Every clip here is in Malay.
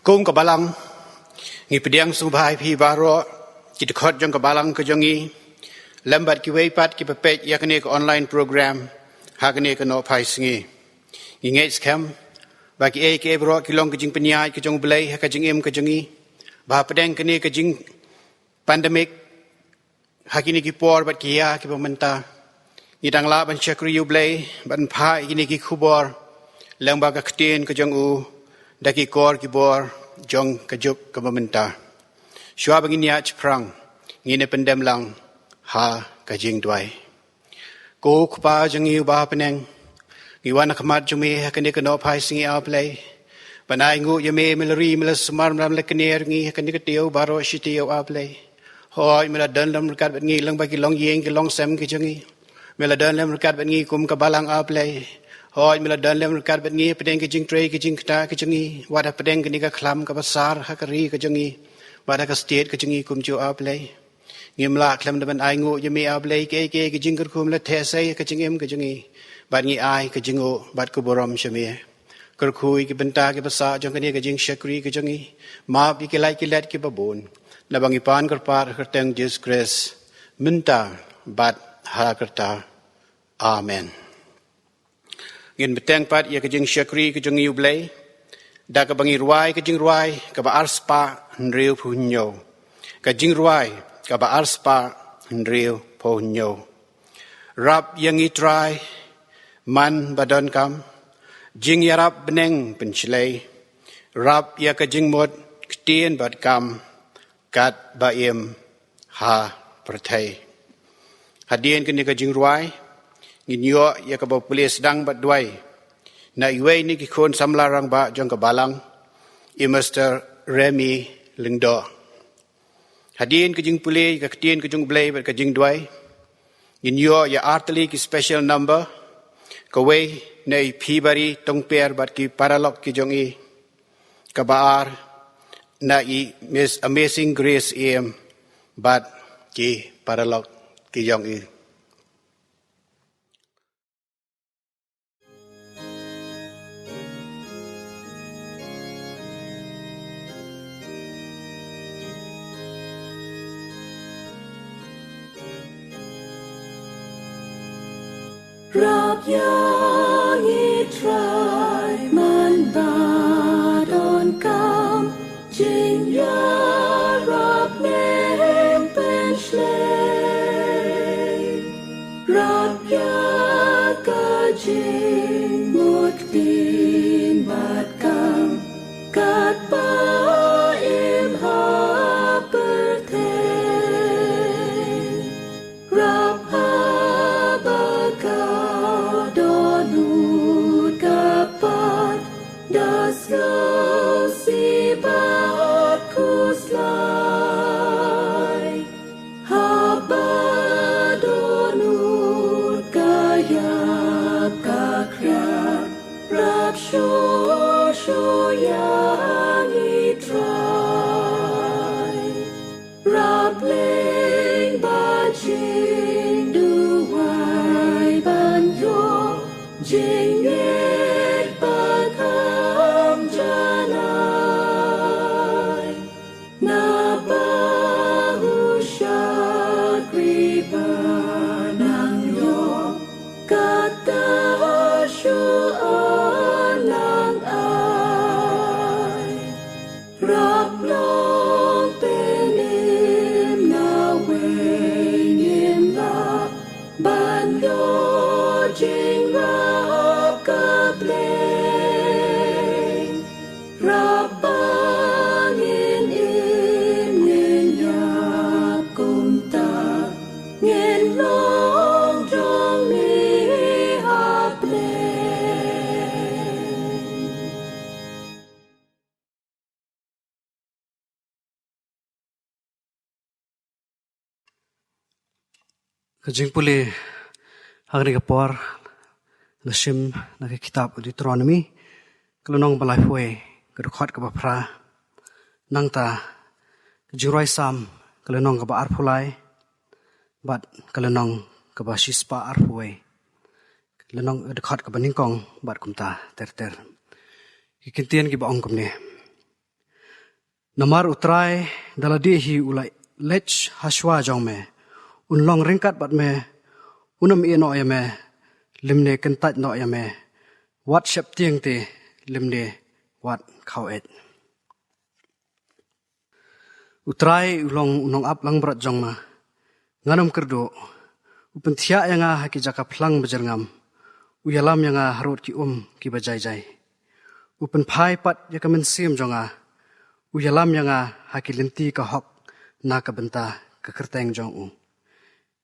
Kung kabalang ngi pediang subhai pi baro kita khot jong kabalang ke jongi lambat ki weipat ki pepet yakne ke online program hakne ke no pai singi ngi scam bagi ke bro ki long ke jing penyai ke jong belai ka jing em ke jongi ba pedang kene ke jing pandemik hakini ki por bat ki ya ki pemerintah ni dang la ban chakri yu belai ban pha ini ki khubor lang ba ka khtien ke jong u daki kor ki bor jong kajuk ke pemerintah. Syua bagi niat perang, ngine pendem lang ha kajing duai. Ko kupa jangi ubah peneng, ngiwana kemat jumi hakane keno pai singi aplay. Panai ngu yame melari melas semar melam lekener ngi hakane ketio baro shitio aplay. Hoi mela dan lam rekat ngi lang bagi long yeng ke long sem ke jangi. Mela dan lam rekat ngi kum kabalang aplay. Hoi mila dan lem rekat bet ngi pedeng ke jing trei ke jing kta ke jingi wada pedeng ke ni ka khlam ka pasar hakari ke jingi wada ka state ke jingi kum ju aplay ngi mla khlam de ban ai ngu yemi aplay ke jing ker kum la the sai ke jingem ke jingi bat ngi ai ke jingo bat ku borom shami ker khui ke benta ke pasa jong ke ni ke jing shakri ke jingi ma bi ke lai ke let ke babon la bangi pan ker par ker teng Jesus Christ minta bat ha kerta amen. Ngin beteng pat ia kejing syakri kejing yublay da ka bangi ruai kejing ruai ka ba arspa nriu punyo kejing ruai ka ba arspa nriu punyo rap yang itrai man badan kam jing yarap beneng penchlei rap ya kejing mod ktien bad kam kat baim ha pertai hadien kini kejing ruai Nginyo ya ka boleh sedang bat duai. Na iwe ni ki kon samlarang ba jong kabalang i Mr. Remy Lingdo. Hadin ke jing pulih ka ktien ke jong blai bat ka jing duai. Nginyo ya arteli ki special number ka we na i pi bari tong per bat ki paralok ki jong i ka baar na i Miss Amazing Grace em bat ki paralok ki jong i. Rap yang itrai man badon kam jing ya rap neng pen shlei rap ya ka jing mut tin bad kam kat pa im ha pertei rap ha Dasgo si bat kuslai habadonut kayap kakrap rap sho yang itrai rap leng bajing duai banyo jing Kajing puli agni kapor lasim na kitab Deuteronomy kalunong balai fue kadukhat ka bapra nangta kajurai sam kalunong ka ba arpulai bat kalunong ka ba shispa arpue kalunong kadukhat ka baningkong bat kumta ter kikintian ki ba ong kumne Namar utrai daladihi ulai lech haswa jong me. Unlong ringkat bat me. Unam no ya me. Limne kentat no ya me. Wat shep tiang te limne wat kau et. Utrai ulong unong ap lang berat jong ma. Nganam kerdo. Upentia yang haki jaka plang bejerngam. Uyalam yang harut ki ki bajai-jai. Upen pai pat ya ka mensim jonga. Uyalam yang haki linti ka hok na ka benta ka kerteng jong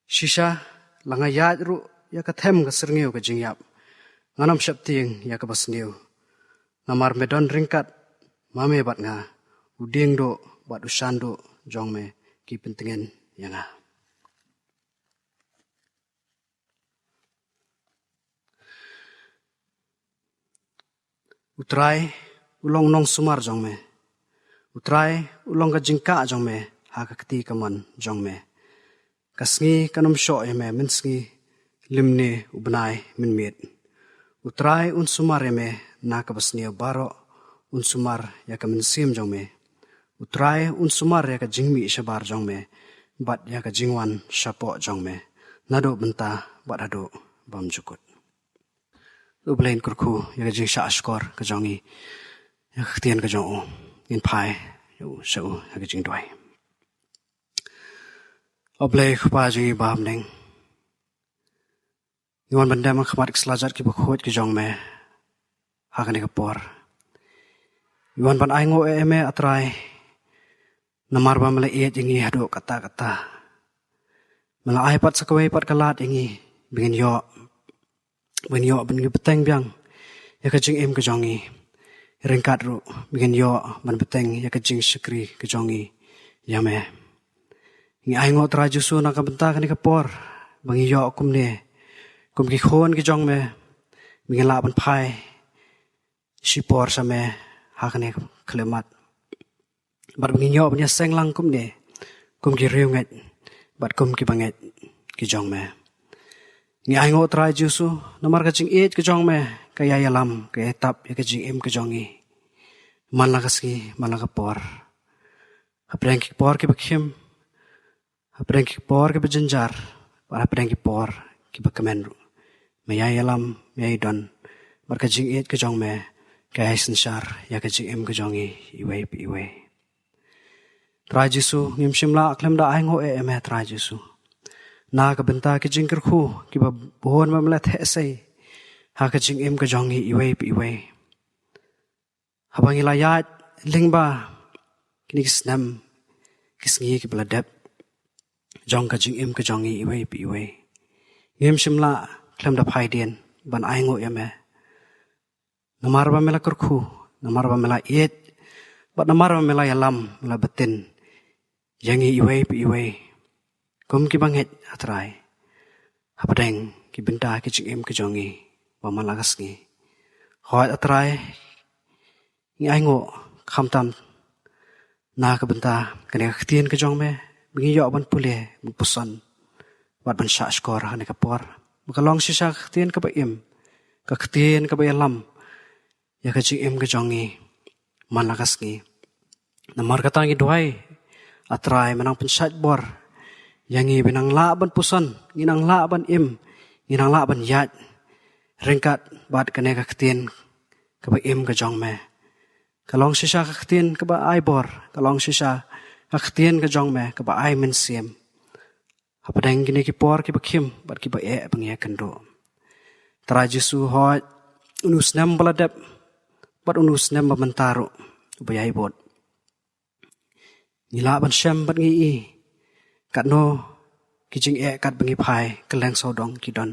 Shisha langa yat ru ya ka them ka serngiu ka jingyap. Nganam syap tiing ya ka basniu. Namar medon ringkat mame bat nga. Uding do bat usan do jong me ki pentingin yang Utrai ulong nong sumar jong me. Utrai ulong ka jingka jong me. Haka kati kaman jong me. Kasngi kanam syok ya me. Mensngi limne ubenai minmit. Utrai un sumar ya me. Na ka basniya baro. Un sumar ya ka mensim jong me. Utrai un sumar ya ka jingmi syabar jong me. Bat ya ka jingwan syapok jong me. Nado benta bat hado bam jukut. Ublain kurku ya ka jing sya askor ka jongi. Ya ka ktian ka jong in pai yu seu ya ka jing doi. Oblay khpa jingi bam neng. Yuan benda man khmat selajat ki bakhot ki jong me. Hakani ka por. Yuan ban ai ngo me atrai. Namar ba mala iet jingi hado kata-kata. Mala ai pat sakawai pat kalat jingi bingin yo. Bingin yo bingin beteng biang. Ya ka jing ka jongi. Ringkat ru bingin yo ban beteng ya ka jing syukri ka jongi. Ya me. Ngi ai ngo tra jusu na ka benta kani ka por. Bingin yo kum ne. Kum ki khon ki jong me. Bingin la ban pai. Si por sa me. Hakani klemat. Bat bingin yo banya seng lang kum ne. Kum ki riu nget. Bat kum ki banget ki jong me. Ngi ai ngo tra jusu. Namar ka jing it ki jong me. Kaya yalam. Kaya tap ya ka jing ki jongi. Man la kaski. Man la ka por. Hapreng ki por ki bakhim. Hapreng ki por ki bajanjar. Hapreng ki por ki bakamen ru. Maya yalam. Maya idon. Bar ka jing it ki jong me. Kaya sensar. Ya ka jing ki jongi. Iway pi iway. Tra jisu. Ngim shimla aklem da ai ngo me tra jisu. Na ka benta ki jing kerku. Ki ba buhon ma mla the say. Ha ka jing ka jongi iway pi iway. Habang ilayat. Lingba. Kini kisnam. Kisngi ki beladap. Jong ka jing ka jongi iway pi iway. Ngim shimla klem da pai dien. Ban ai ngo me. Namar ba mela kerku. Namar ba mela iet. Bat namar ba mela yalam. Mela betin. Yangi iway pi iway. Kum ki banget atrai. Hapadeng ki benta ki jing ka jongi. Pamalagas ngi. Hoat atrai. Ngi ai ngo khamtam. Na ka benta kani ka ktien ka jong me. Bingi yo ban pule bupusan. Wat ban sya skor hani ka por. Makalong sisa ka ktien ka ba im. Ka ktien ka ba yalam. Ya ka jing ka jongi. Malagas ngi. Namar kata ngi duay. Atrai manang pensat bor. Yangi binang laban pusan. Nginang laban im. Nginang laban yat. Ringkat bat kane ka ktien ka ba im ka jong me. Kalong sisa ka ktien ka ba ay bor. Kalong sisa ka ktien ka jong me ka ba ay mensim. Hapadang gini ki por ki ba kim bat ki ba bangiya kendo. Tara jisu hoat unus nem baladap bat unus nem mamantaro ubayay bot. Nilaban syam bat ngi kat no ki jing kat bangi pai keleng saudong ki don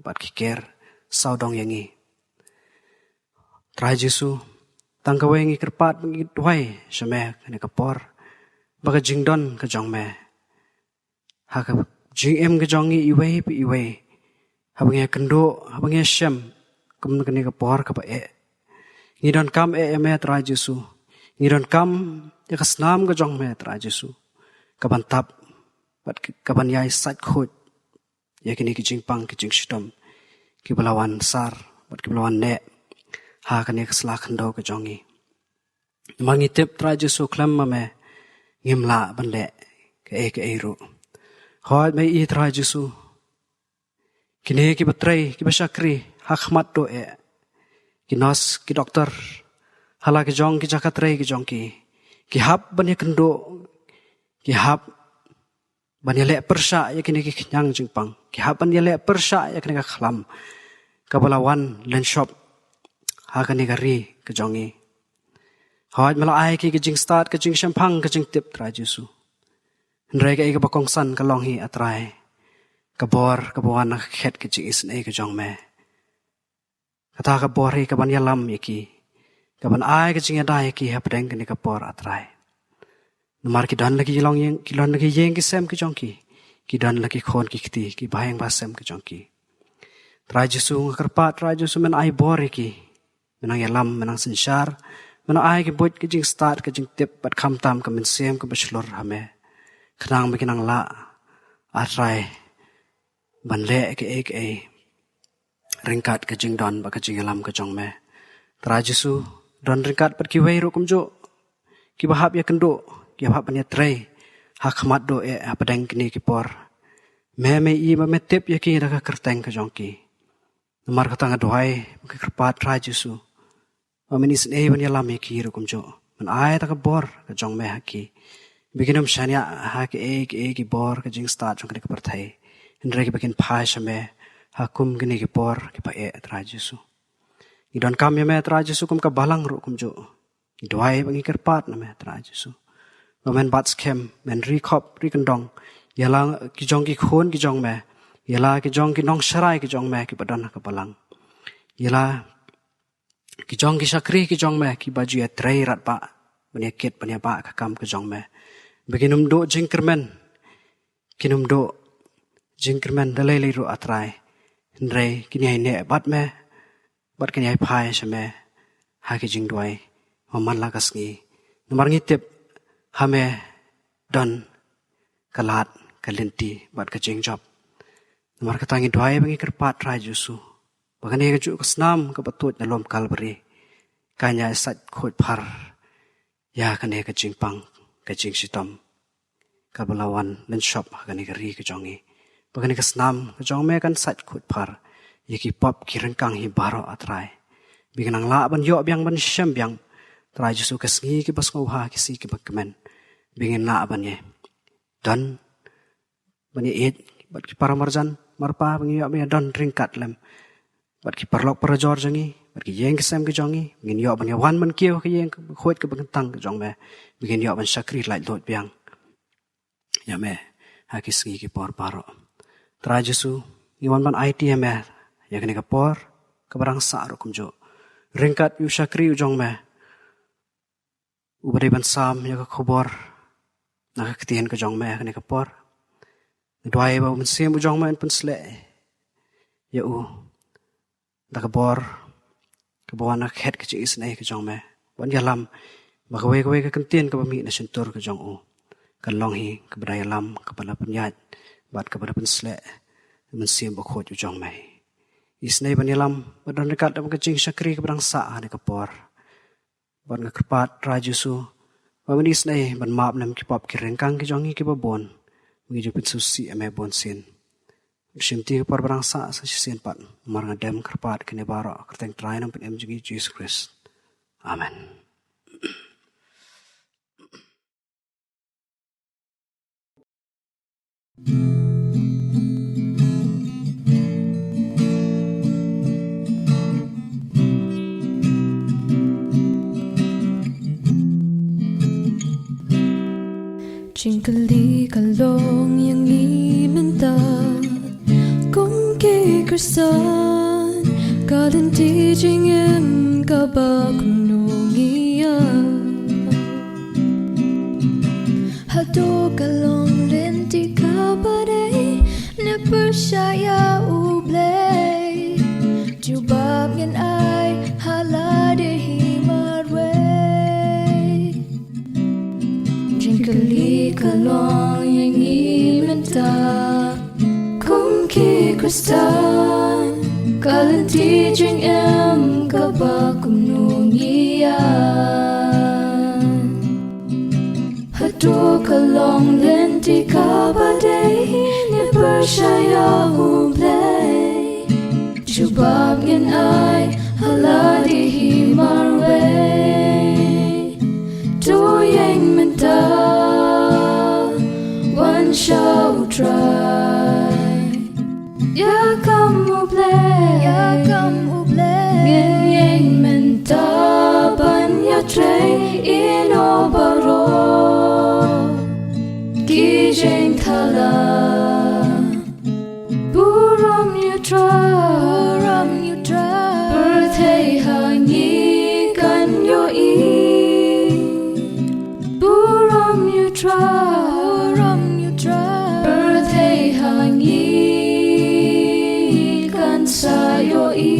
bat ki ker saudong yangi. Tara jisu tangkawai ngi kerpat bangi duai syame kani kapor. Baka jing don ka jong me. Haka jing ka jongi iway pi iway. Habangya kendo, habangya syam. Kum kani kapor ka ba Ngidon kam me tara jisu. Ngidon kam ya kasnam ka jong me tara jisu. Kabantap. Bat kabanyay sat khut. Ya kini ki jing pang ki jing shitom. Ki balawan sar. Bat ki balawan ne. Ha kani kaslakan daw ka jongi. Mangitip tra Jesu klam mame ngimla banle ke ru. Hoi mai I tra Jesu. Kini ki batrai ki basakri hakmat do ki nos ki doktor hala ki jong ki jakatrai ki jong ki hap banya kendo ki hap banya le persa ya kini ki nyang jingpang ki hap banya le persa ya kini ka khlam kabalawan len shop ha kani gari ki jongi hoi mala ai ki jing start ki jing shampang ki jing tip tra Jesu nrai ka bakong san ka long hi atrai kabor kabuan nak khet ke jing isne ke jong me kata kabor hi kaban yalam yaki kaban ai ke jing ada yaki ha pedeng ke kabor atrai nomar ki dan lagi long yang ki lon lagi yeng ki sem ke jong ki dan lagi khon ki kti ki bahang basem ke jong ki trai Jesu kerpat trai Jesu men ai bor yaki menang yalam menang sensar menang ai ke bot ke jing start ke jing tip pat kham tam ke men sem ke beslor hame khnang bekinang la atrai banle ke ringkat ke jing don ba ke jing alam ke jong me tra Jesu don ringkat pat ki wei ro kumjo ki bahap ya kendo ki bahap ne tre hak mat do padang kini ki por me I ma metep ya ki ra ka kerteng ke jong ki nomar kata ngadoai ke kerpat tra Jesu ma menis ne ban ya lam ki ro kumjo man ai ta ka bor ke jong me haki bikinum shania ha ke ki bor ke jing start jong ke perthai Hendra ki bakin pai shame hakum gini ki por ki pa tra Jesu. I don kam me tra Jesu kum ka balang ru kum jo. I doai bangi kerpat na me tra Jesu. Wamen bat skem men rikop rikendong yala ki jong ki khon ki jong me yala ki jong ki nong sharai ki jong me ki padan ka balang. Yala ki jong ki sakri ki jong me ki baju ya trei rat ba banya ket banya ba ka kam ki jong me. Beginum do jingkermen kinum do jingkermen dalai liru atrai ndrei kini ai ne bat kini ai phai shame ha ki jing duai maman lakas ngi nomar ngitip hame don kalat kalenti bat ka jing job nomar katangi duai bangi kerpat trai Jesu bagane ka ju kasnam ka patut na lom kalbari kanya sat khot phar ya kane ka jing pang ka jing sitom ka balawan len shop kane ka ri ka jongi Bagani kasnam kajong me kan sat khut par yaki pop kirengkang hi baro atrai biganang la ban yo biang ban syam biang trai Jesu kasngi ki bas ngauha ki si ki bakmen bingin la ban ye dan ban ye bat ki para marjan marpa bangi yo me dan ringkat lem bat ki parlok parajor jangi bat ki yeng kesem ki jongi bingin yo ban ye wan man kieu ki yeng khot ki bangtang ki jong me bingin yo ban sakri lai lot biang ya me ha ki sngi ki por paro Tra Jesu, iwan ban IT me, ya kene kapor, kabarang sa ro kumjo. Ringkat yu syakri ujong me. Ubari ban sam ya ka khobor, nakaktihan ka jong me kene kapor. Nduai ba mensim ujong me pun sle. Ya da kabor, kabawan nak het ka chi isnai ka jong me. Wan yalam, bakawe ka kentien ka bami na sentur ka jong Kan long hi ka badaya lam ka pala penyat. Bat kepada pensle mensim bakhot ujong mai isnai banilam badan dekat dalam kecing syakri keberang sa ne kapor ban ngakerpat tra Jesu ban isnai ban map nam kipap kirengkang ki jongi ki babon ngi jupit susi ame bon sin simti kapor berang sa sin pat mar ngadem kerpat kene baro kerteng trai nam pen mjgi Jesus Christ amen Jingkali kalong yang iminta Kung kikrisan Kalenti jingem kabakunungia Hado kalong lenti kabare Ne percaya ublay Jubab yan ay haladehi marway Jingkali kalong yang iminta Kung kikristan Kalenti jingem kabakunungia long lenti kabadei ne pershaya play Jubab ngin ai haladi hi marwe Do yang menta one shall try Ya kamu play Ngin yang menta ban ya tray ino baro Ki jeng thala Buram you try Birthday hangi kan yo I Buram you try Birthday hangi kan sa yo I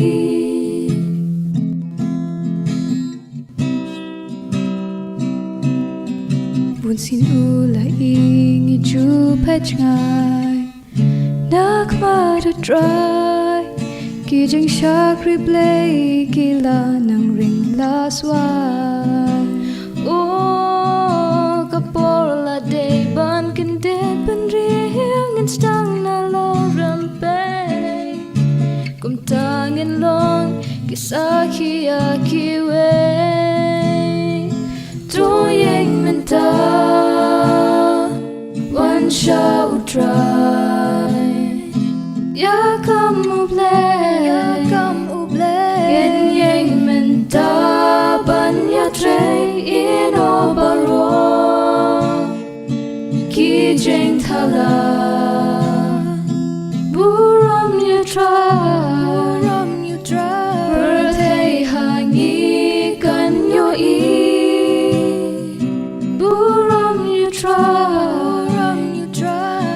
Bun sin ulai ingi ju pech ngai Nak ma to try Ki jeng shark replay Ki la nang ring la swai Oh kapor la day ban kan dead ban riang and stang na lo rampe Kum tangin long Kisaki aki way Do yang menta One shall try Ya kamu play Yen yang menta Ban ya tray ino baro Ki jeng thala Buram you try Birthday hangi kan yo I Buram you try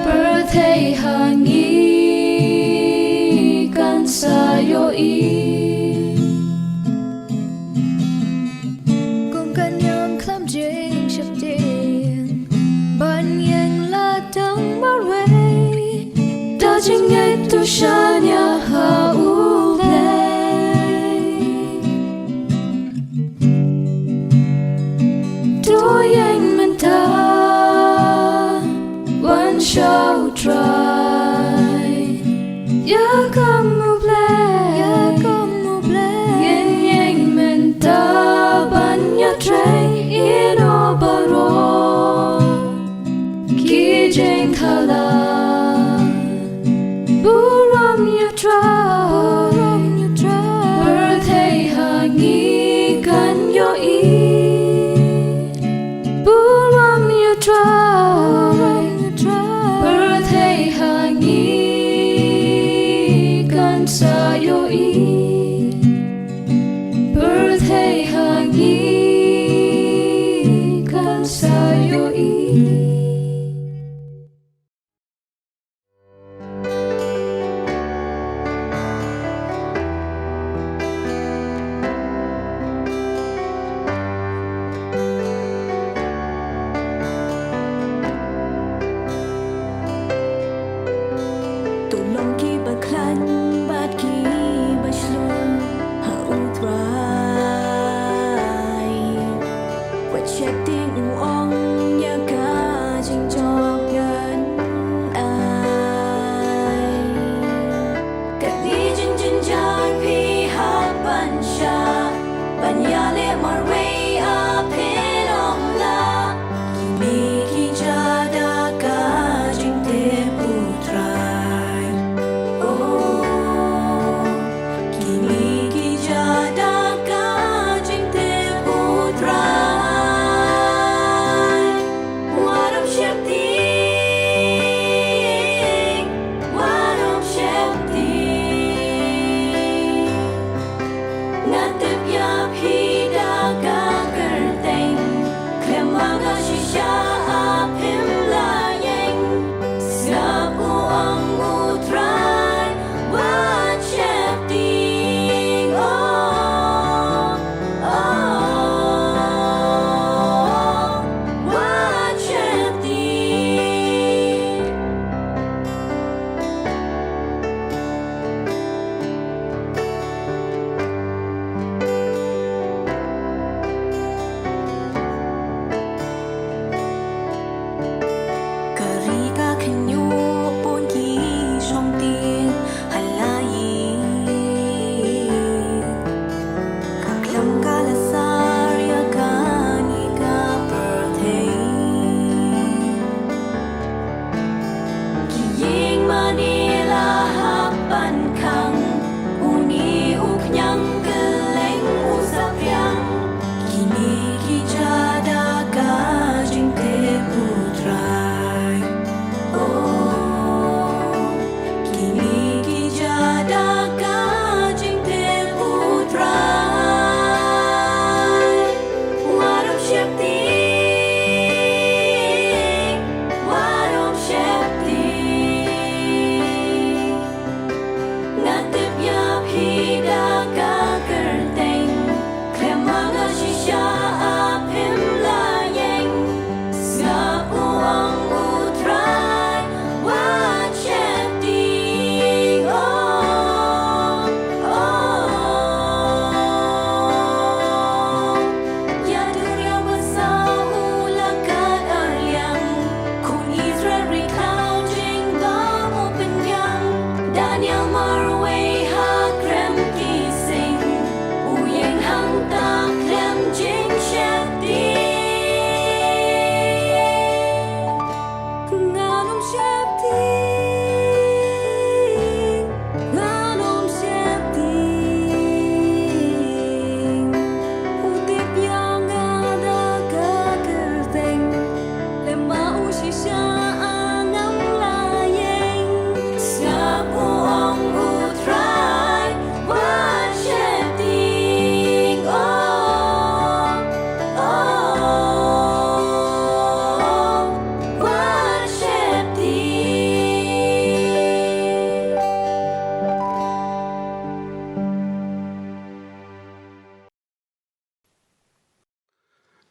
Birthday hangi kan sa yo I Kung kanyang klam jeng shap ding Ban yang la tang marwe Da jeng ngay tu shanya ha Do yang menta One shall try Ya kamu play Yen yang menta Ban ya tray ino baro Ki jeng thala Buram you try Birthday hangi kan yo I Buram you try Birthday hangi kan sa yo I Birthday hangi kan sa yo I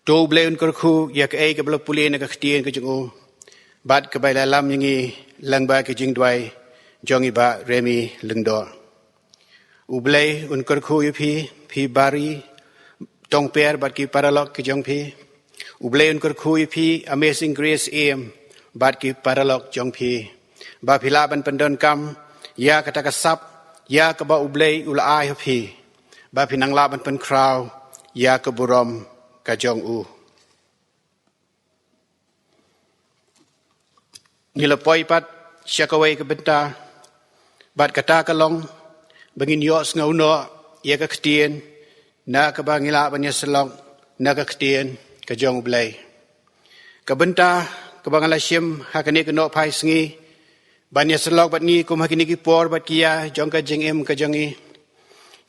Tu belain kerku ya ke ai ke bela pulih nak ketien ke jengu. Bat ke bai dalam yangi lang ba ke jing dwai jongi ba remi lengdo. U belai un kerku yu pi bari tong per bat ki paralog ke jong pi. U belai un kerku yu pi Amazing Grace aim bat ki paralog jong pi. Ba pila ban pendon kam ya kata kasap ya ke ba u belai ula ai pi. Ba pinang la ban pen kraw ya ke burom kajong u. Nila poi pat syakawai ke benta bat kata kalong bangin yos ngau no ya ke ketien na ke bangila banya selong na ke ketien kajong blai. Ke benta ke bangala syim hakani ke no pai sengi banya selong bat ni kum hakini ki por bat kia jong kajing em kajong i.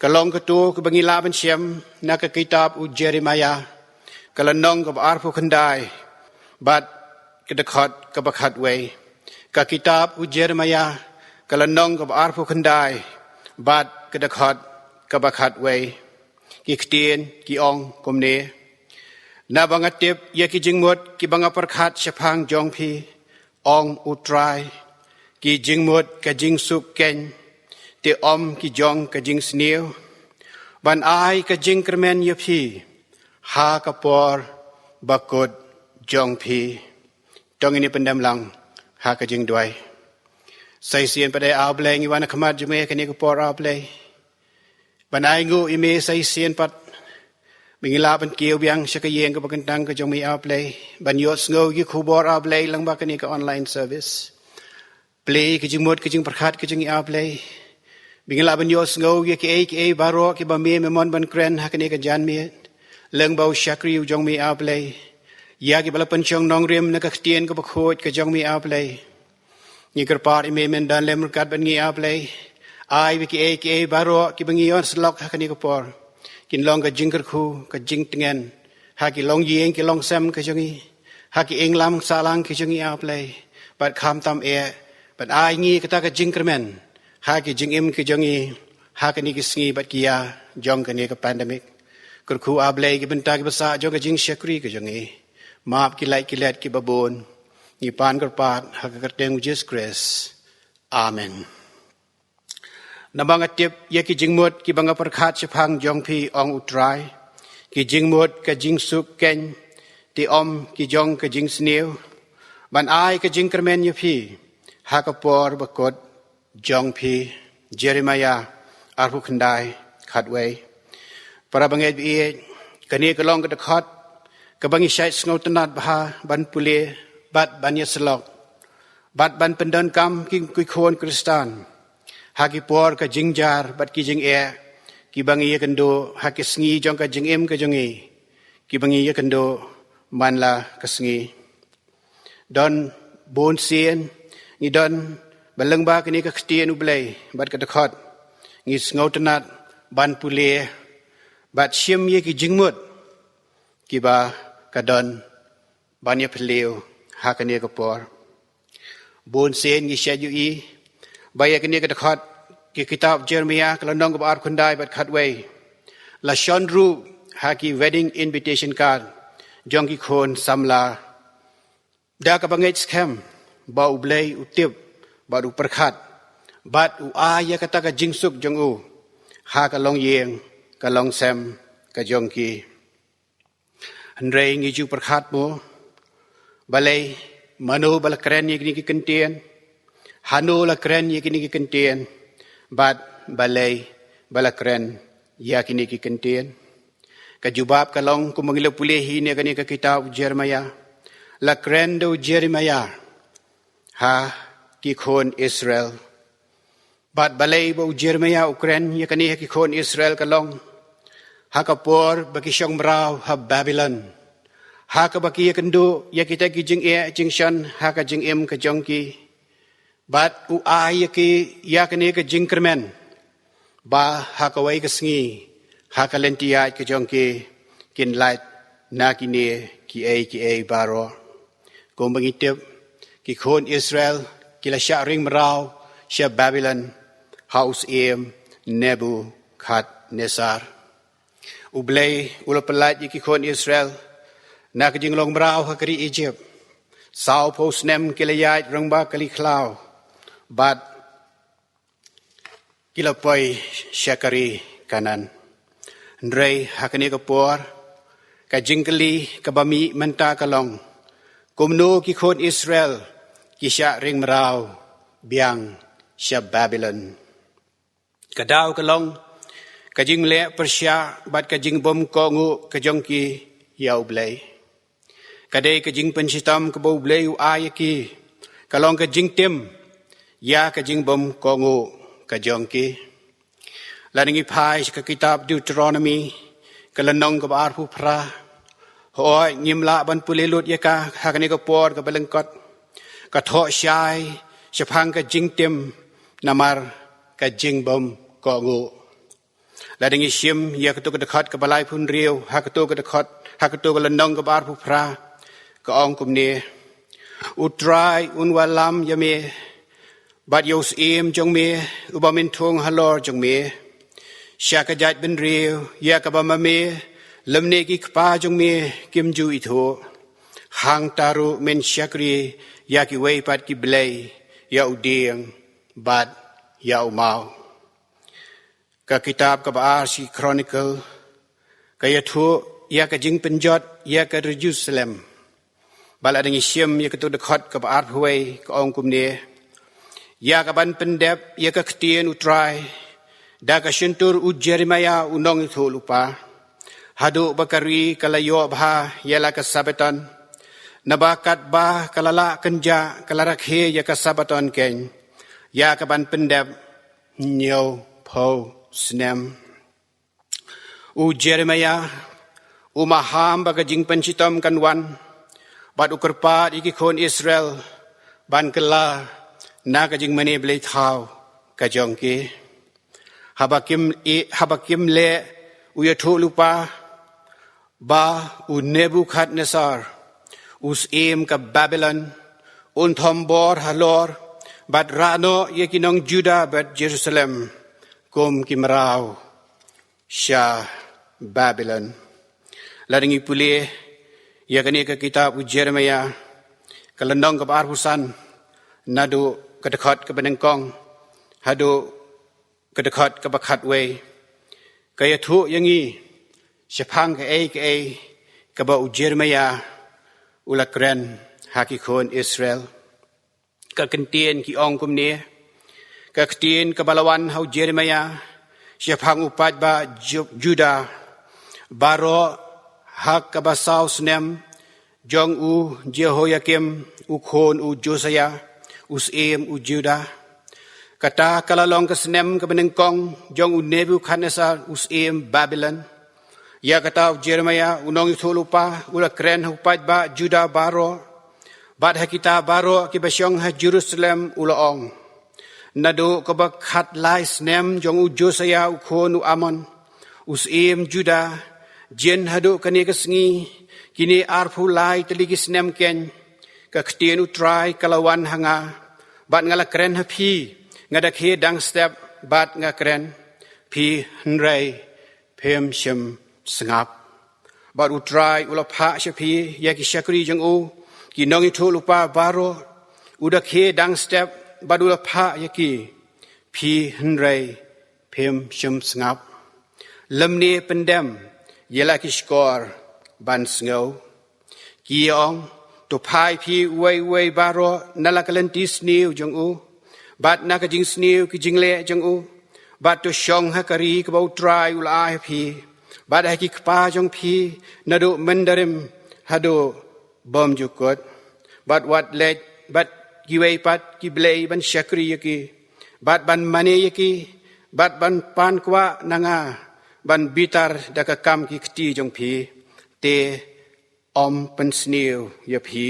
Kalong ketu ke bangila ban syim na ke kitab u Jeremiah kalau nong ke arfu kendai bat kedekhat ke bakat wei ke kitab u Jeremiah kalau nong ke arfu kendai bat kedekhat ke bakat wei ki ktien ki ong komne na bangatip ya ki jingmut ki banga perkhat syapang jong pi ong utrai ki jingmut ke jing sup ken ti om ki jong ke jing sniu ban ai ke jing kermen ya pi ha kapor bakut jong pi tong ini pendam lang ha ka jing dwai sai sien pada au bleng i wana khamat jume kani kapor au bleng banai ngu ime sai sien pat mingila ban kieu biang syakayeng ka bakentang ka jong mi au bleng ban yot ngo gi khubor au bleng lang ba kani ka online service play ka jing mot ka jing perkhat ka jing au bleng mingila ban yot ngo gi ki ai baro ki ba me memon ban kren ha kani ka jan mi leng bau syakri u jong mi au play ya ki bala penchong nong rem na ka ktien ka bakhot ka jong mi au play ni kerpar ime men dan lem kat ban ngi au play ai wi ki ai baro ki bangi on slok ha kani ka por kin long ka jing kerku ka jing tengen ha ki long yeng ki long sam ka jongi ha ki eng lam salang ki jongi au play bat kham tam e bat ai ngi ka ta ka jing kermen ha ki jing im ki jongi ha kani ki sngi bat kia jong kani ka pandemic kerku ablay ki benta ki basa jong ka jing syakri ka jongi maap ki lai ki let ki babon ni pan kerpat ha ka kerteng Jesus Christ amen nabangatip ya ki jingmut ki banga perkhat syapang jong pi ong utrai ki jingmut ka jing sup ken ti om ki jong ka jing sniu ban ai ka jing kermen ya pi ha ka por bakot jong pi Jeremiah arfu khandai khatwei para bangai bi kani kalong ka dekat ka bangi syait ngau tenat bah ban pule bat ban ya selok bat ban pendan kam ki khon kristan ha ki por ka jingjar bat ki jing e ki bangi ya kendo ha ki sngi jong ka jing em ka jongi ki bangi ya kendo man la ka sngi don bon sien ni don baleng ba kani ka ktien u blai bat ka dekat ngi ngau tenat ban pule bat syem ye ki jingmut ki ba kadon banya peleu ha kani ka por bon sen gi sya yu i baya kani ka dekat ki kitab Jeremiah kalau nong ba ar khundai bat khatwei la shonru ha ki wedding invitation card jong ki khon samla da ka bangai scam ba u blai u tip ba u perkhat bat u a ya kata ka jingsuk jong u ha ka long yeng ka long sem ka jong ki handrei ngi ju perkhat mo balai mano bala kren ye ki kentien hano la kren ye ki kentien bat balai bala kren ya ki kentien ka jubab ka long ku mangilo pulih ni ka kitab Jeremiah la kren do Jeremiah ha ki khon Israel bat balai bo Jeremia Ukraine yakani ki khon Israel kalong ha kapor bagi syong brau ha Babylon ha ka baki yakandu yakita ki jing e jing shan ha ka jing em ka jong ki bat u ai ki yakani ka jing kermen ba ha ka wai ka sngi ha ka lentia ka jong ki kin light na ki ne ki a baro ko mangitep ki khon Israel kila sha ring mrau sha Babylon house em Nebuchadnezzar ublay ulapalat ki khon Israel na ka jing long mrau ha kari Egypt sao pos nem kila yat rangba kali klau bat kila poi syakari kanan ndrei hakani ka por ka jingkali ka bami menta kalong kumno ki khon Israel ki sha ring mrau biang sha Babylon ka daw kalong ka jing le Persia bat ka jing bom ko ngu ka jong ki yaw blay ka dei ka jing pensitam ka bo blay u ay ki kalong ka jing tim ya ka jing bom ko ngu ka jong ki laningi phai ka kitab Deuteronomy ka lanong ka bar pu pra hoi ngimla ban pulilut ya ka hakani ka por ka belengkot ka tho shai shapang ka jing tim namar ka jing bom ko ngu laningi shim ya ka to ka dekat ka balai pun riu ha ka to ka dekat ha ka to ka lanong ka bar pu pra ka ong kum ne utrai unwalam ya me bat yos em jong me ubamin thong halor jong me syakajat ben riu ya ka ba ma me lemne ki kpa jong me kim ju i tho hang taru men syakri ya ki wei pat ki blai ya udiang bat ya umau ka kitab ka ba si chronicle ka ya tho ya ka jing penjot ya ka Jerusalem bal adang isyam ya ka to dekat ka ba ar huai ka ong kum ne ya ka ban pendep ya ka ktien utrai da ka shintur u Jeremiah unong itho lupa hadu bakari kalayo bha yala ka sabaton nabakat ba kalala kenja kalarakhe ya ka sabaton ken ya ka ban pendep nyo pho snem u Jeremiah u maham ba ka jing pensitam kanwan bat ukerpat iki khon Israel ban kala na ka jing mani blai thau ka jong ki habakim le uyathu lupa ba u Nebuchadnezzar us em ka Babylon un thombor halor bat rano ye kinong Judah bat Jerusalem kum kimrau sha Babylon laringi puli ya kani ka kitab Jeremiah kalandong ka arhusan nadu kadekhat ka benengkong hadu kadekhat ka bakhat we kaya thu yangi syapang ka ka ba Jeremiah ulakren haki khon Israel ka kentien ki ong kum ne ka ktien ka balawan hau Jeremiah syapang upat ba Judah baro hak ka basau snem jong u Jehoiakim u khon u Josiah usem u Judah kata kalalong ka snem ka benengkong jong u Nebuchadnezzar usem Babylon ya kata Jeremiah unong ithulupa ulakren hupat ba Judah baro bat hakita baro ki basyong ha Jerusalem ulaong nado ka bakhat lai snem jong u Josiah u khon u Amon usem Judah jen hadu kani kasngi kini arfu lai teligi snem ken ka ktien utrai kalawan hanga bat ngala kren ha phi ngada khe dang step bat nga kren phi hnrai phem shem sngap bat utrai ulapha shaphi yaki shakri jang u ki nongi thu lupa baro uda khe dang step bat ulapha yaki phi hnrai phem shem sngap lamne pendam yela ki skor ban sngo kiong to phai phi wei baro nalakalanti snew jong u bat nakajing snew ki jingle jong u bat to shong hakari ka bau try ul ai phi bat ha ki kpa jong phi nadu mandarim hado bom jukot but what let but giwei pat ki blei ban syakri yaki bat ban mane yaki bat ban pan kwa nanga ban bitar dakakam ki kti jong phi te om pen sniu ya phi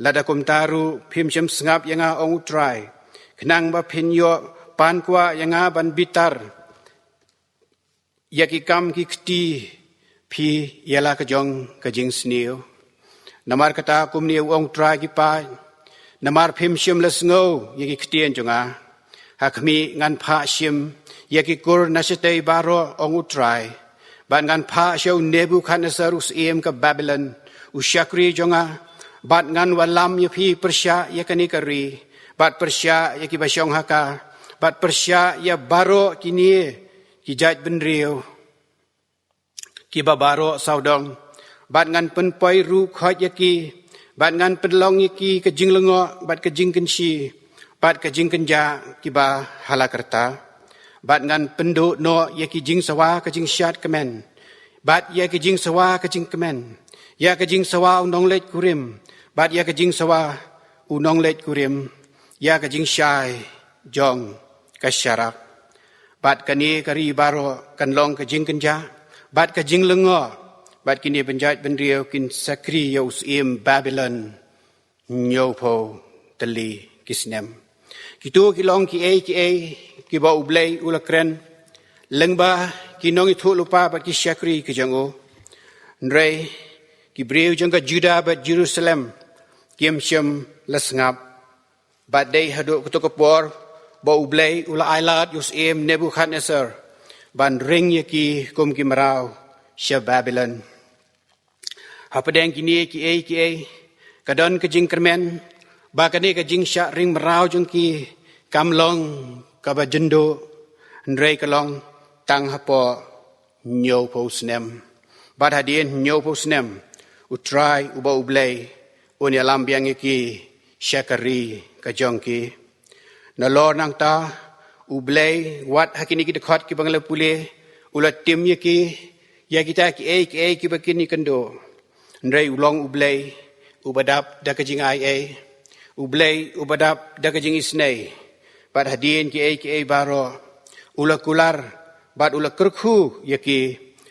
ladakum taru phim chem sngap yanga ong utrai knang ba phin yo pan kwa yanga ban bitar yaki kam ki kti phi yala ka jong ka jing sniu namar kata kum ni ong trai ki pa namar phim chem la sngo yaki ktien jonga hakmi ngan pha chem yaki kur nasitei baro ong utrai ban ngan pha show Nebuchadnezzar em ka Babylon usyakri jonga bat ngan walam yapi persya yakani kari bat persya yaki basyong haka bat persya ya baro kini ki jat benriu ki babaro saudong bat ngan penpoi ru khot yaki bat ngan penlong yaki ke jinglengo bat ke jingkensi bat ke jingkenja ki ba halakarta bat ngan pendu no yaki jing sawa ke jing syat kemen bat yaki jing sawa ke jing kemen ya ke jing sawa unong let kurim bat ya ke jing sawa unong let kurim ya ke jing syai jong kasyarak bat kani kari baro kanlong ke jing kenja bat ke jing lengo bat kini benjat benriu kin sakri yos im Babylon nyopo teli kisnem kitu kilong ki a ki ba ublei ulakren lengba kinong itu lupa bat ki syakri ke jango ndrei ki breu jangka Juda bat Jerusalem kiem syam lasngap bat dei hadu kutukapor ba ublei ula ailat yus em Nebuchadnezzar ban ring yaki kum ki marau sya Babylon hapadeng kini ki a kadon ke jing kermen ba kani ke jing sya ring marau jangki kamlong kaba jendo ndrei kalong tang hapo nyopo snem bat hadien nyopo snem utrai uba ublei unya lambiang iki syakari kajongki nalor nang ta ublei wat hakini ki dekat ki bangla pule ulat tim yaki ya kita ki ki bakini kendo ndrei ulong ublei ubadap dakajing ai ublei ubadap dakajing isnei bat hadien ki baro ula kular bat ula kerku yaki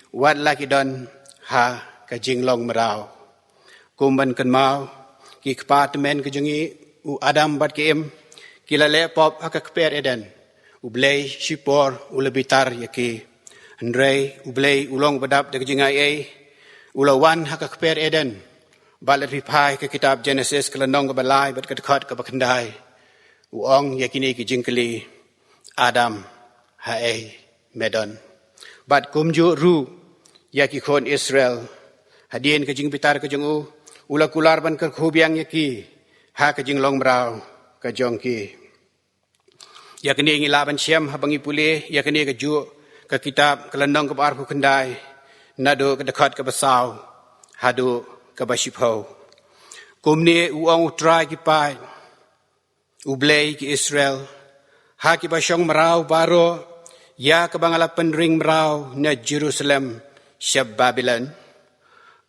wat laki don ha kajing long merau kumban kenmau ki kepartemen kejengi u Adam bat kiem kila le pop haka kper eden ublei sipor ula bitar yaki ndrei ublei ulong badap de kajing ai ula wan haka kper eden balat pipai ke kitab Genesis kelenong ke balai bat kedekat ke bakandai uong yakini ki jingkeli Adam hae medon bat kumju ru yaki kon Israel hadien ke jing bitar ke jengu ula kular ban ke khubiang yaki ha ke jing long brau ke jongki yakini ngila ban syam habangi pule yakini ke ju ke kitab kelenong ke bar kendai nado ke dekat ke besau hadu ke basipau kumni uong utrai ki pai ublei ki Israel ha ki basyong merau baro ya ke bangala penring merau na Jerusalem syab Babylon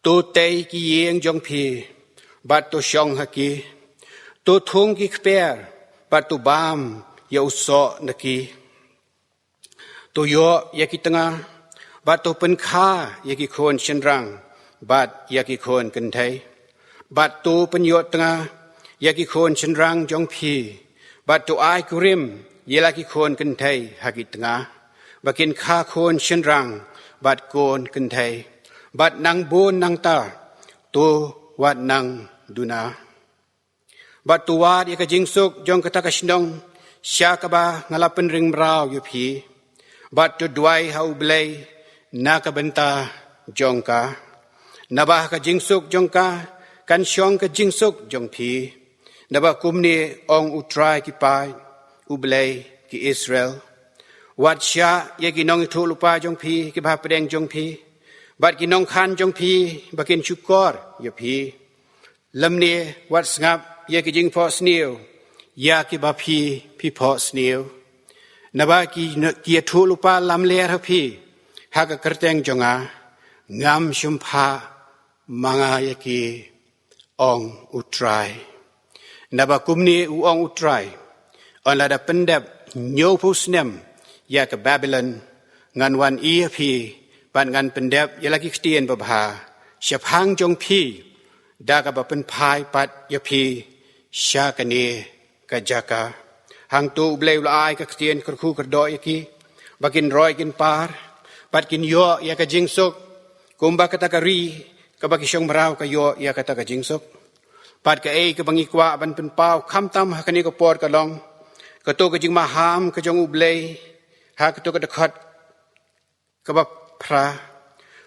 tu tei ki yeng jong pi bat tu syong haki tu thung ki kper bat tu bam ya uso naki tu yo ya ki tengah bat tu pen kha ya ki khon chenrang bat ya ki khon kentai bat tu pen yo tengah ya ki khon chenrang jong pi bat tu ai kurim ye la ki khon kentai haki tengah bakin kha khon chenrang bat kon kentai bat nang bon nang ta tu wat nang duna bat tu wat ya ka jingsuk jong kata kasnong sya ka ba ngalapen ring mrau yu phi bat tu duai hau blei na ka benta jongka nabah ka jingsuk jongka kan syong ka jingsuk jong phi naba kumni ong utrai ki pai ublei ki Israel wat sya ye ki nong thu lupa jong phi ki ba pedeng jong phi bat ki nong khan jong phi bakin syukor ye phi lamni wat sngap ye ki jing pho sniu ya ki ba phi pho sniu naba ki thu lupa lam le ha phi ha ka kerteng jonga ngam syumpha manga ye ki ong utrai Naba kumni uong utrai. On lada pendap nyopusnem ya ke Babylon ngan wan EFP ban ngan pendap ya lagi ketien babha. Syapang jong pi daga bapen pai pat ya pi syakane kajaka. Hang tu blei ulai ka ketien kerku kerdo ya ki. Bakin roy kin par. Pat kin yo ya ka jingsuk. Kumba kata kari ka bagi syong merau ka yo ya kata ka jingsuk. Pat ka ke bangi kwa ban pen pau kham tam hakani ka por ka long. Ka to ka jing maham ka jong ublei. Ha ka to ka dekat ka ba pra.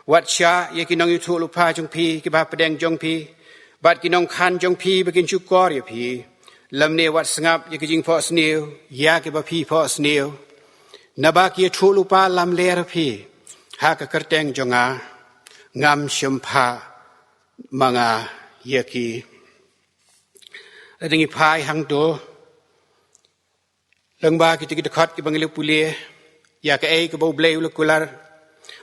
Wat sya ya kinong yu tu lupa jong pi ki ba pedeng jong pi. Bat kinong kan jong pi bakin syukor ya pi. Lam ne wat sengap ya ki jing po snew ya ki ba pi po snew. Naba ki tu lupa lam ler pi. Ha ka kerteng jonga ngam syempa manga ya ki. Adingi pai hang do. Lengba kita dekat ki bangilu pulie. Ya ka ka bau blei ulakular.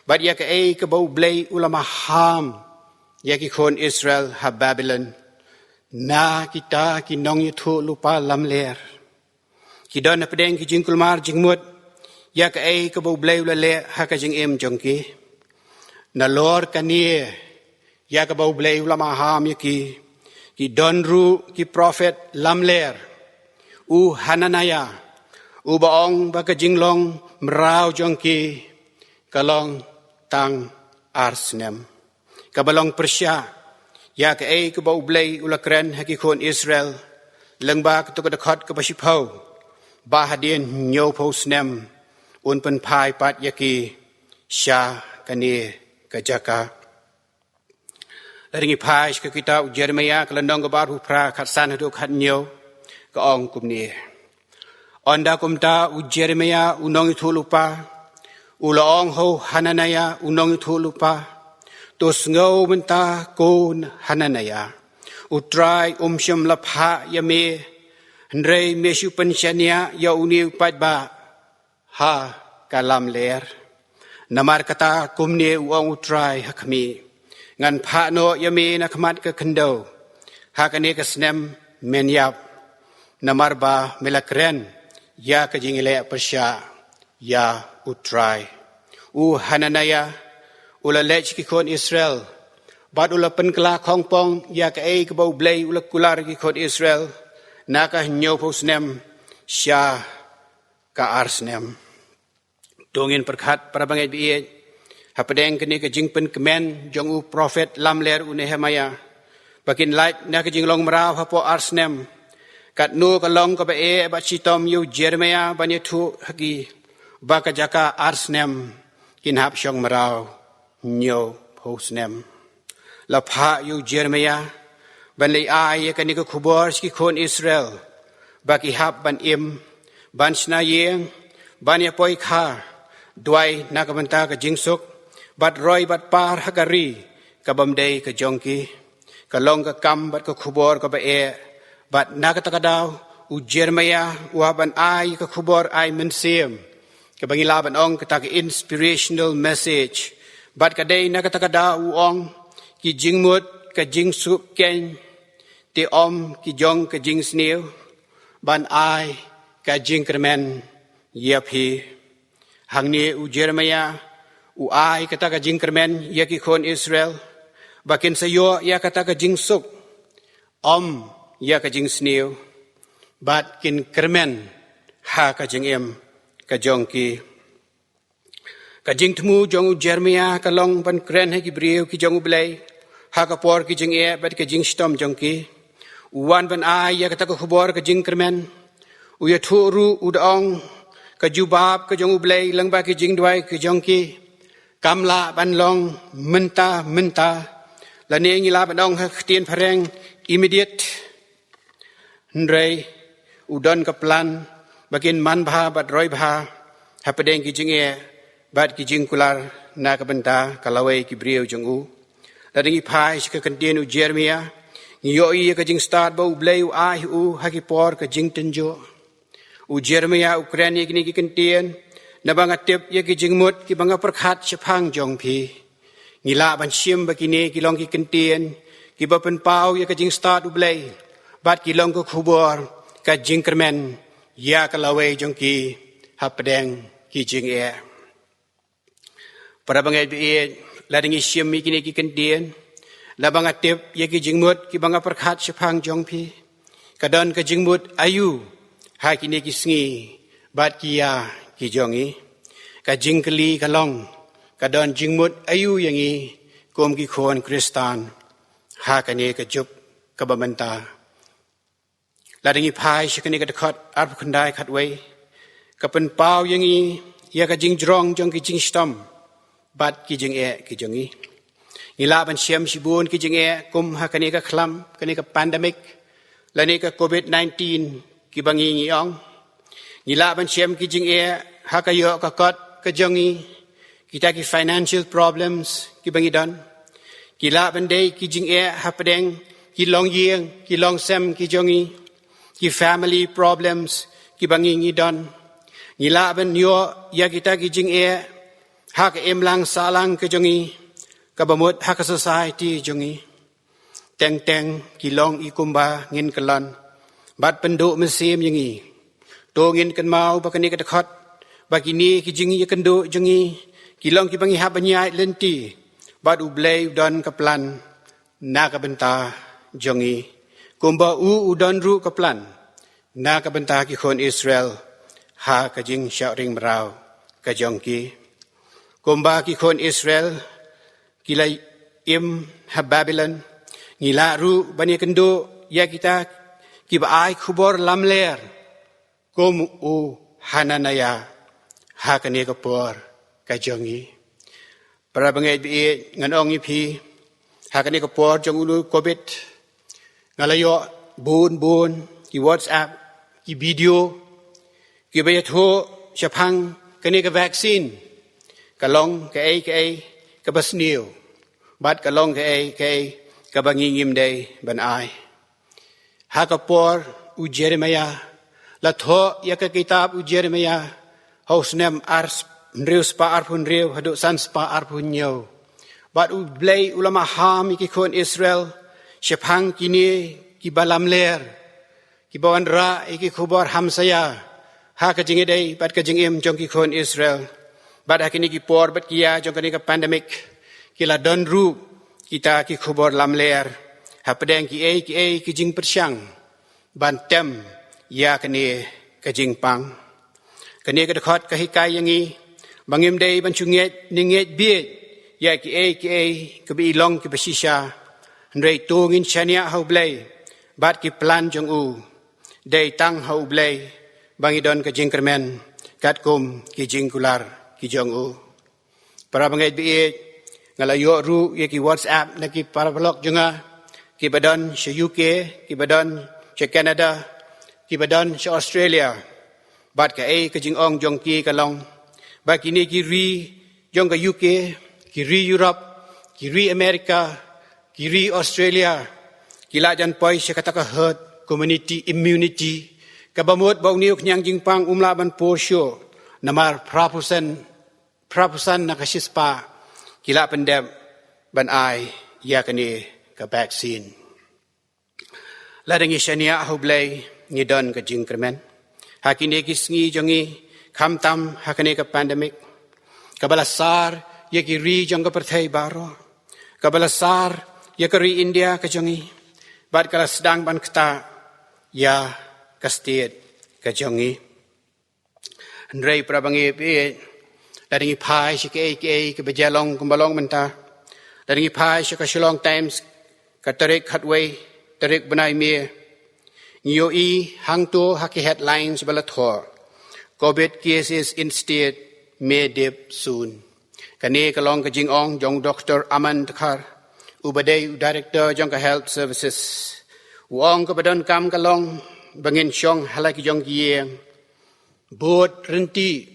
But ya ka ka bau blei ulama ham. Ya ki kon Israel ha Babylon. Na kita ki nong yutu lupa lam ler. Ki don na pedeng ki jingkul mar jingmut. Ya ka bau blei ulale ha ka jing em jong ki. Na lor ka nie. Ya ka bau blei ulama ham ya ki. Ki don ru ki prophet lam ler. U Hananaya. U baong baka jinglong merau jong ki. Kalong tang arsnem. Kabalong Persya. Ya ka bau blei ulakren haki kon Israel. Lengba ketuk dekat ke basipau. Bahadien nyopo snem. Unpen pai pat yaki. Sya kani kajaka. Laringi pai ke kita Jeremia kelandong ke baru pra katsan hidup kat nyo. Kaong kumni. Onda kumta Jeremia unong itu lupa. Ulaong ho Hananaya unong itu lupa. Tos ngau menta kon Hananaya. Utrai syam lapha yame. Hendrei mesu pensyania ya uniu padba. Ha kalam ler. Namar kata kumni uang utrai hakmi. Ngan pa no yame nakmat ke kendo. Hakane kesnem menyap. Namar ba melakren. Ya kejingile Persya. Ya utrai. Hananaya. Ula lech ki kon Israel. Bad ula penkela kongpong. Ya ka bau blei ula kular ki kon Israel. Naka nyopo snem. Sya ka arsnem. Dongin perkat para bangai biye. Hapadeng kini ke jingpen kemen. Jong prophet lamler Nehemia. Bakin light na ke jinglong merau hapo arsnem. Kat nu kalong ka ba ba chitom yu Jeremia banyetu hagi baka jaka arsnem kinhap syong merau nyo posnem lapha yu Jeremia ban lei ai ka ni ka khubor ki kon Israel baki hap ban im ban snayeng ban ya poi kha duai na ka banta ka jingsuk bat roi bat par hagari ka bamdei ka jongki kalong ka kam bat ka khubor ka ba Bat nakatakadaw, Jeremia, uhaban ay kakubor ay mensiem. Kabangilaban ong kataka inspirational message. Bat kaday nakatakadaw uong ki jingmut ka jingsup ken. Ti ki jong ka jingsniw. Ban ay ka jingkermen yapi. Hangni Jeremia, ay kataka jingkermen yakikon Israel. Bakin sayo ya kataka jingsuk. Ya kajing snew, bat kin kermen, ha kajing kajong ki. Kajing temu jong Jeremia kalong pan kren ha kibriu ki jong ublay, ha kapor ki jing bat kajing stom jong ki. Uwan ban ay ya kataka kubor kajing kermen, uya turu udong, kajubab kajong ublay lang ba ki jing duay ki jong ki. Kamla ban long menta, lani ngila ban ong ha ktien pareng immediate. Hendrei udon kaplan bakin man bha bat roi bha hapadeng ki jinge bat ki jingkular na kabenta kalawai ki brio jongu ladingi pai ka kandien Jeremia yo ka jing start ba ublei ai haki por ka jing tenjo Jeremia Ukraine ki ki kandien na banga tip ya ki jingmut ki banga perkhat chapang jong pi ngila ban sim bakine ki long ki kandien ki ba pen pau ya ka jing start ublei bat ki long ko khubor ka jingkermen ya ka lawe jong ki hapdeng ki jing e para bangai bi lading isyam mi kini ki kendien la banga tep ye ki jingmut ki banga perkhat shphang jong phi kadon ka jingmut ayu ha kini ki sngi bat ki ya ki jongi ka jingkli ka long kadon jingmut ayu yangi kom ki khon kristan ha kani ka jup ka bamanta lading i phai shkani ka khot ar khundai khat wei ka pen pau yangi ya ka jingjrong jong ki jingstom bat ki jing e ki jongi ila ban siam sibun ki jing e kum ha kani ka khlam kani ka pandemic lani ka covid-19 ki bangi ngiong ila ban siam ki jing e ha ka yo ka kot ka jongi kita ki financial problems ki bangi dan kila ban dei ki jing e ha padeng ki long yeng ki long sem ki jongi ki family problems ki bangi ngi dan ila ban yo ya kita ki jing e ha ka emlang salang ka jongi ka bamut ha ka society jongi teng teng ki long i kumba ngin kalan bat pendu mesim yangi to ngin kan mau ba kani ka khot ba kini ki jingi ya kendu jongi ki long ki bangi ha banyai lenti bat u blei don ka plan na ka benta jongi kumba u don ru ka plan na ka benta ki khon Israel ha ka jing sharing brau ka jongki kumba ki khon Israel kila im ha Babylon ngila ru bani kendo ya kita ki ba ai khubor lamler kum u hananaya ha ka ne ka por ka jongi para bangai bi ngan ong phi ha ka ne ka por jong ulu covid ngalayo bun ki WhatsApp ki video ki ba tho chapang ka ne ka vaccine ka long ka ai ka basniu bat ka long ka ai ka bangi ngim dei ban ai ha ka por u Jeremiah la tho ya ka kitab u Jeremiah hausnem ars Reus pa arpun reu hadu sans pa arpun nyo bat u blei ulama ham ki khon Israel shepang kini ki balam ler ki bawan ra ki khubor hamsaya ha ka jingi dei bat ka jingim jong ki khon Israel bat hakini ki por bat kia jong kani ka pandemic kila don ru kita ki khubor lam ler ha pedeng ki ki jing persyang ban tem ya kani ka jing pang kani ka khot ka hikai yangi bangim dei ban chunget ninget biet ya ki ka bi long ki basisha ndrei tungin chania hau blei bat ki plan jong u dei tang hau blei bangi don ka jingkermen kat kum ki jingkular ki jong u para bangai bi ngalayo ru ye ki WhatsApp na ki para blog jonga ki badan she UK ki badan she Canada ki badan she Australia bat ka ka jing ong jong ki ka long ba kini ki ri jong ka UK ki ri Europe ki ri America ki ri Australia ki la jan poi she kata ka herd community immunity ka bamut bau niu knyang jing pang umla ban po sho namar prapusan nakasispa kila pendem ban ai ya kani ka vaccine ladang ishania hublei ni don ka jingkermen hakini ki sngi jongi khamtam hakani ka pandemic kabalasar ye ki ri jong ka perthai baro kabalasar ye ka ri India ka jongi bat kala sedang ban kata ya ka state ka jongi ndrei prabangi pe ladang iphai shi ke bejalong kumbalong menta ladang iphai shi ka Shillong Times ka tarik khatway tarik banai me nyo i hangto haki headlines balathor COVID cases in state may dip soon kane kalong ka jingong jong Dr. Aman Takhar ubadai director jong ka health services wong ka badon kam kalong bangin syong halaki jong gieng bot renti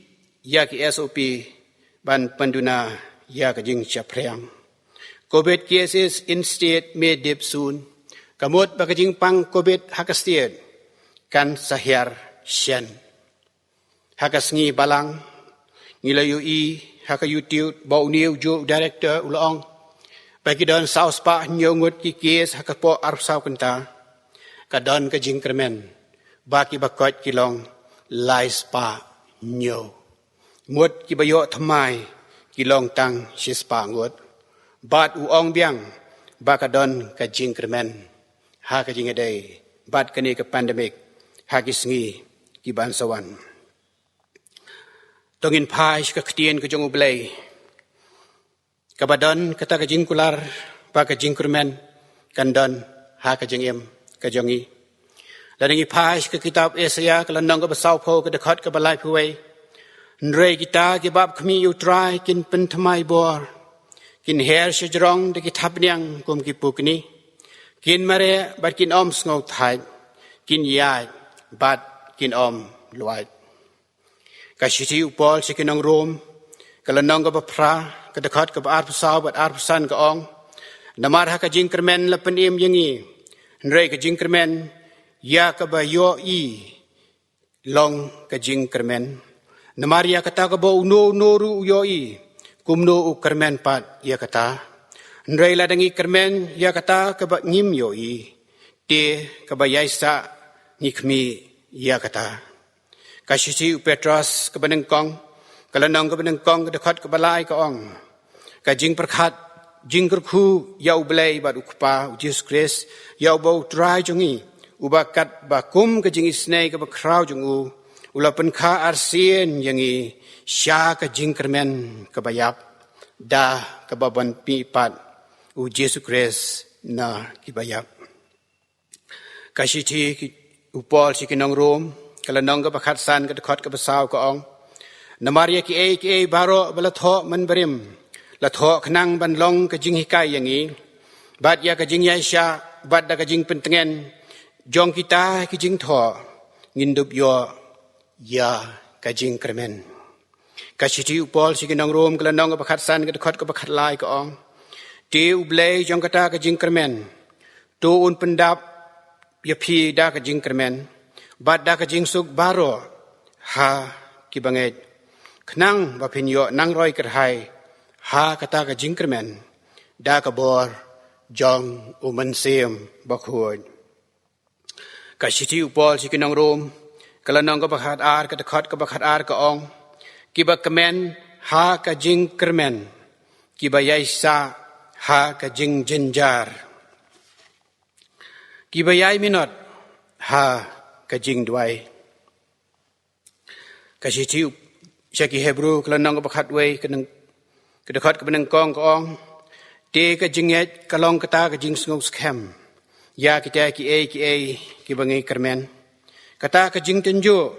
ya ki SOP ban panduna ya ka jing chaprang COVID cases in state may dip soon kamut bakajing pang COVID hakastiet kan sahyar shen hakasngi balang ngilayu i haka YouTube bau new jo director ulong bagi don saus pa nyongut ki case hakapo arsaw kanta Kadon ke jingkermen, baki bakot kilong lai spa nyo. Mut ki bayo thamai kilong tang shispa ngut. Bat uong biang bakadon ke jingkermen. Ha ke jingadai, bat kini ke pandemik, ha ki sengi ki bansawan. Tongin pais ke ketien ke jong ublay. Kabadon kata ke jingkular, ba ke jingkermen, kandon ha ke jingim ke jongi. Dan ingi pais ke kitab Yesaya ke landong ke besau po ke dekat ke balai puai. Nrei kita ke bab kami utrai kin pentamai bor. Kin her sejrong de kitab niang kum kipu kini. Kin mare bat kin om sngau thai. Kin yai bat kin om luai. Kasiti upol si kinong rom. Kalandong ke bapra ke dekat ke baar pesau bat ar pesan ke ong. Namar ha ke jingkermen lepen im yengi. Nrei ke jingkermen ya ke bayo i long ke jingkermen. Namar ya kata ke bau no ru yo i kumno u kermen pat ya kata. Nrei ladangi kermen ya kata ke ba ngim yo i te ke ba yaisa nikmi ya kata. Kasisi u Petros ke benengkong kalanong ke benengkong ke dekat ke balai ke ong. Ka jing perkhat jing kerku ya ublay bat ukpa Jesus Christ ya bau trai jongi ubakat bakum ke jing isnei ke bakrau jongu ulapan kha arsien yangi sya ke jing kermen ke bayap da ke baban pipat u Jesus Christ na ki bayap. Kasiti upol si kinong rom kalanong ke bakhat san ke dekat ke besau ke ong. Namaria ki e baro balatho man berim. Latho kenang banlong ke jing hikai yangi. Bat ya ke jing yaisya, bat da ke jing pentengen. Jong kita ke jing tho. Ngindup yo ya ke jing kermen. Kasiti upol si kinong rom kalanong ke bakhat san ke dekat ke bakhat lai ke ong. Ti ublay jong kata ke jing kermen. Tu un pendap ya pi da ke jing kermen. Bat da ke jing suk baro ha ki banget. Kenang bapin yo nang roi kerhai ha kata ke jingkermen da ke bor jong uman sim bakhud. Kasiti upol si kinong rom kalanong ke bakhat ar ke dekat ke bakhat ar ke ong. Kiba kemen ha ke jingkermen. Kiba yaisa ha ke jing jenjar. Kiba yai minot ha ke jing duai. Kasiti Syaki Hebrew kelanong ke bakhat wei kenang ke dekat ke benengkong ke ong. Te ke jinget kalong kata ke jing sengau skam. Ya kita ki bangi kermen. Kata ke jing tenjo.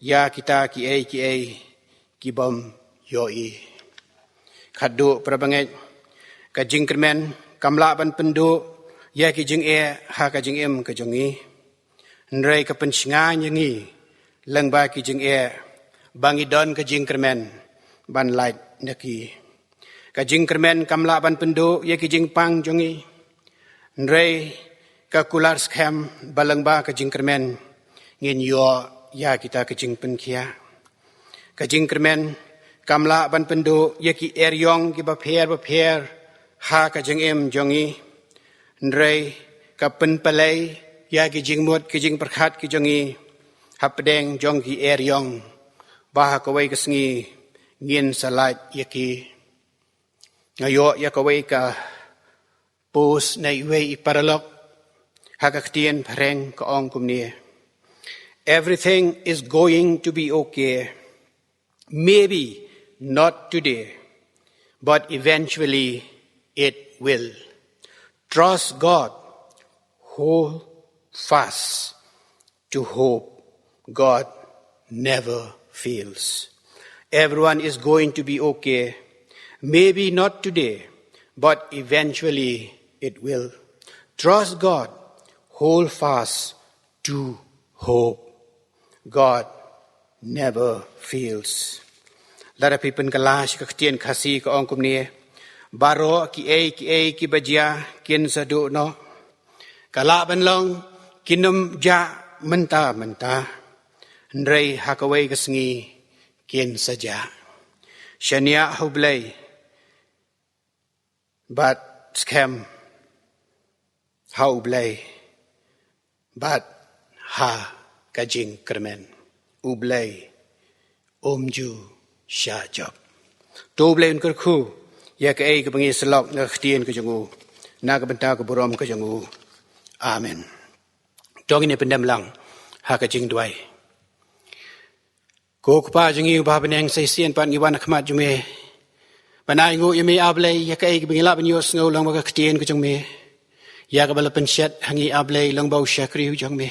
Ya kita ki bom yoi. Khadu prabanget ke jing kermen kamla ban pendu. Ya ki jing ha ke jing em ke jongi. Nrei ke pensinga nyangi. Lengba ki jing bangi don ke jing kermen ban light neki. Ka jing kermen kamla ban pendu ye ki jing pang jongi. Nrei ka kular skam balangba ka jing kermen ngin yo ya kita ke jing penkia. Ka jing kermen kamla ban pendu ye ki eryong ki bapher ha ka jing em jongi. Nrei ka penpalai ya ki jing mut ki jing perkhat ki jongi. Hapdeng jong ki eryong bah kawai kesengi ngin salat yaki ngayo ya kawai ka pos na iwe iparalok hakaktien pareng ka ong kumni. Everything is going to be okay. Maybe not today, but eventually it will. Trust God. Hold fast to hope. God never fails. Everyone is going to be okay. Maybe not today, but eventually it will. Trust God. Hold fast to hope. God never fails. Lara pipen kalash kaktian kasi ka ong kumni. Baro ki bajia kin sadu no. Kalaban long kinum ja menta. Nrei hakaway kasengi kin saja. Shania hublay. But scam haublay. bat ha kajing kermen ublay omju sha job to blain kerku ya ke ai ke bengi selok na htien ke jengu na ke benta ke burom ke jengu amen dong ini pendam lang ha kajing duai ko kpa jengi ba beneng sai sien pan ngi wan khmat jume banai ngu yemi ablay ya ke ai ke bengi la ben yos ngau lang ba ke htien ke jeng me ya ke bala pensat hangi ablay lang bau syakri hu jeng me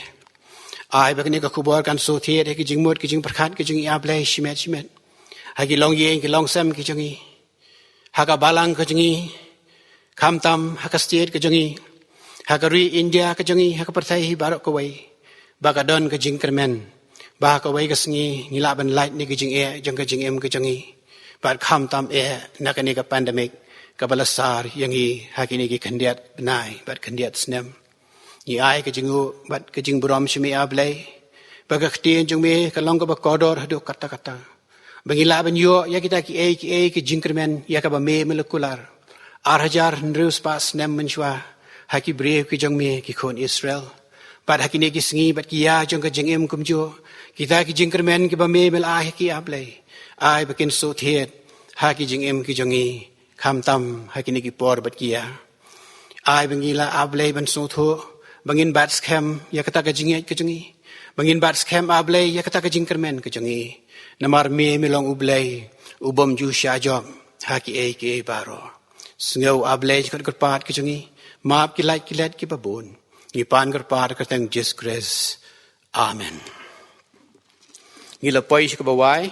ai ba ke ni ka kubor kan so thie de ke jing mot ke jing prakhat ke jing ablay shimet hagi long yeng ke long sam ke jengi haga balang ke jengi kham tam haga state ke jengi haga ri India ke jengi haga pertai hi barok ke wai baga don ke jing kermen ba ke wai ke sengi ngila ban light ni ke jing e jeng ke jing em ke jengi bat kham tam e nak ni ke pandemic ke balasar yang hi hagi ni ke kandiat benai bat kandiat snem ni ai ke jingu bat ke jing buram shimi ablay baga ktien jeng me ke long ke ba kodor hadu kata bangila banyo ya kita ki e ke jingkermen ya ka ba me molekular arhajar ndrus pas nem menshwa haki brave ki jong me ki khon Israel pat haki ne ki sngi bat ki ya jong ka jengem kumjo kita ki jingkermen ki ba me mel a ki ablay ai bakin so thiet haki jengem ki jongi kham tam haki ne ki por bat ki ya ai bangila ablay ban so tho bangin bat scam ya kata ka jinge ki jongi bangin bat scam ablay ya kata ka jingkermen ki jongi namar me melong ublay ubom ju sha job haki e ke baro sngau ablay kot pat ke jungi map ki let ki babon ni pan kor pat ka tang Jesus Christ amen ni la poi ke bawai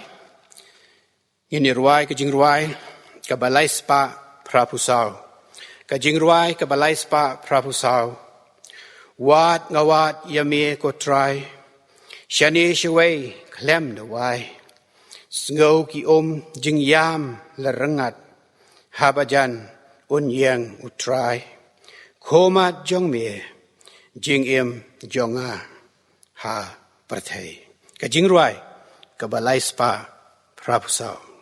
ni ruai ke jing ruai ka balai spa prapusau ka jing ruai ka balai spa prapusau wat ngawat yame ko try shani shway klem the wai Sngau ki jing yam la rengat habajan un yang utrai khomat jong me jing em jonga ha prathai ka jing ruai ka balai spa prapusau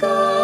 Go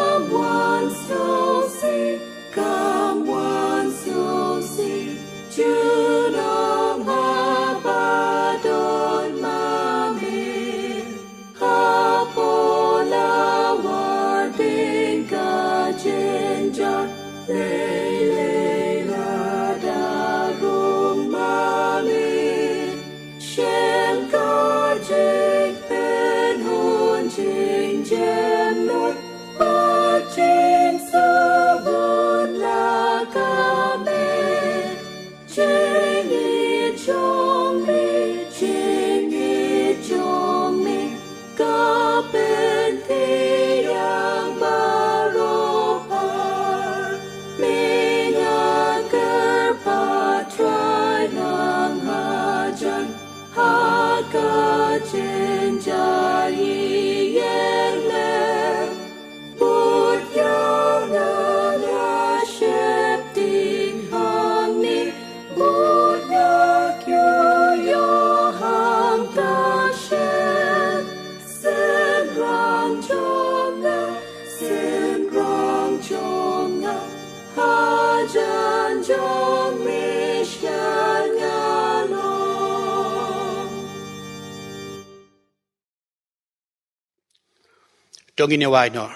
Dong ini wai no.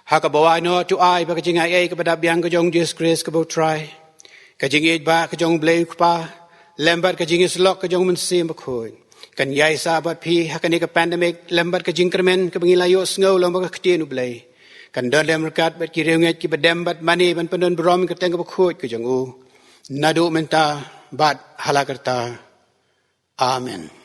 Haka bawai no tu ai ba kajing ai kepada biang kajong Jesus Christ kebau try. Kajing it ba kajong blay kupa. Lembat kajing islok kajong mensim bakoi. Kan yai sahabat pi haka ni ke pandemic lembat kajing kermen ke bengilayo sngau lomba ke ketien blay. Kan don lem rekat bat kireunget ki badem bat mani ban pendon brom ke teng bakoi kajong u. Nadu menta bat halakarta. Amen.